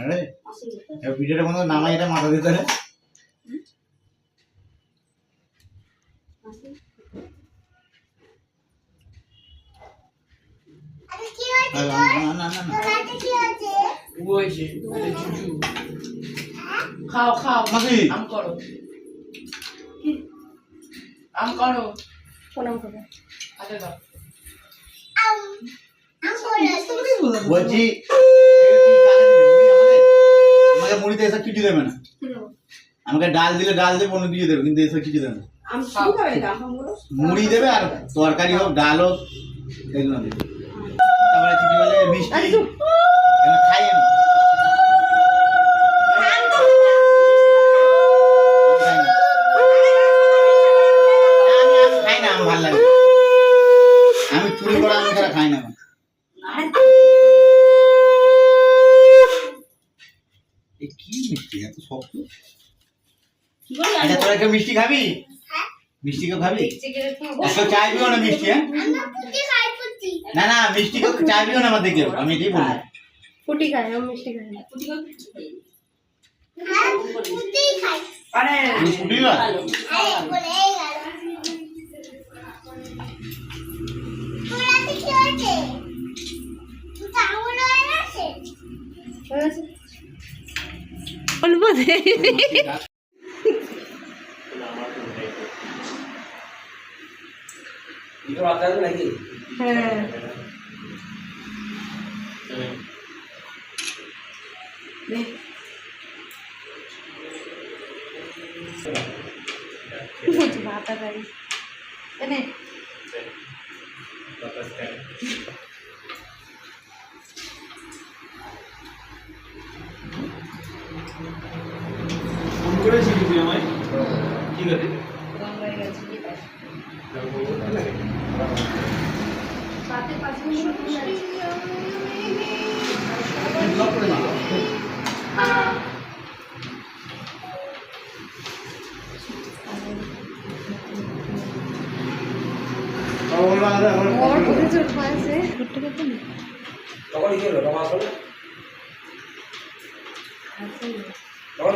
আরে এই ভিডিওটা বন্ধ নামাই এটা মাথা দিতে রে আরে কি হয়েছে না তোরাতে কি হয়েছে ওইছে আরে জুজু খাও খাও মাসি আম করো আম করো প্রণাম করো। আরে দাও আম করে বলছি আমাকে মুড়িতে এসে কিছু দেবে না আমাকে ডাল দিলে ডাল দেবে অন্য কিছু দেবে কিন্তু এসে কিছু দেবে না মুড়ি দেবে আর তরকারি হোক ডাল হোক এগুলো দেবে তারপরে কিছু বলে মিষ্টি এগুলো খাই আমি খাই না আমার ভালো লাগে আমি চুরি করা আমি ছাড়া খাই না কি মিষ্টি এত শক্ত আচ্ছা তোরা কেউ মিষ্টি খাবি মিষ্টি কেউ খাবি কেউ চাইবিও না মিষ্টি হ্যাঁ না না মিষ্টি কেউ চাইবিও না আমাদের কেউ আমি এটাই বললাম ফুটি খাই আমি মিষ্টি খাই না আরে তুমি ফুটি না বলবো ইকো বাতা তো নাকি হ্যাঁ বাতা গাড়ি এনে ফোন করেছিলি তুই আমায় ঠিক আছে গঙ্গায় গেছি সাথে 5 মিনিট ব্লক করে না और कुछ जो खाए से छुट्टी करते नहीं তখন কি হলো তোমার আসলে ऐसे ही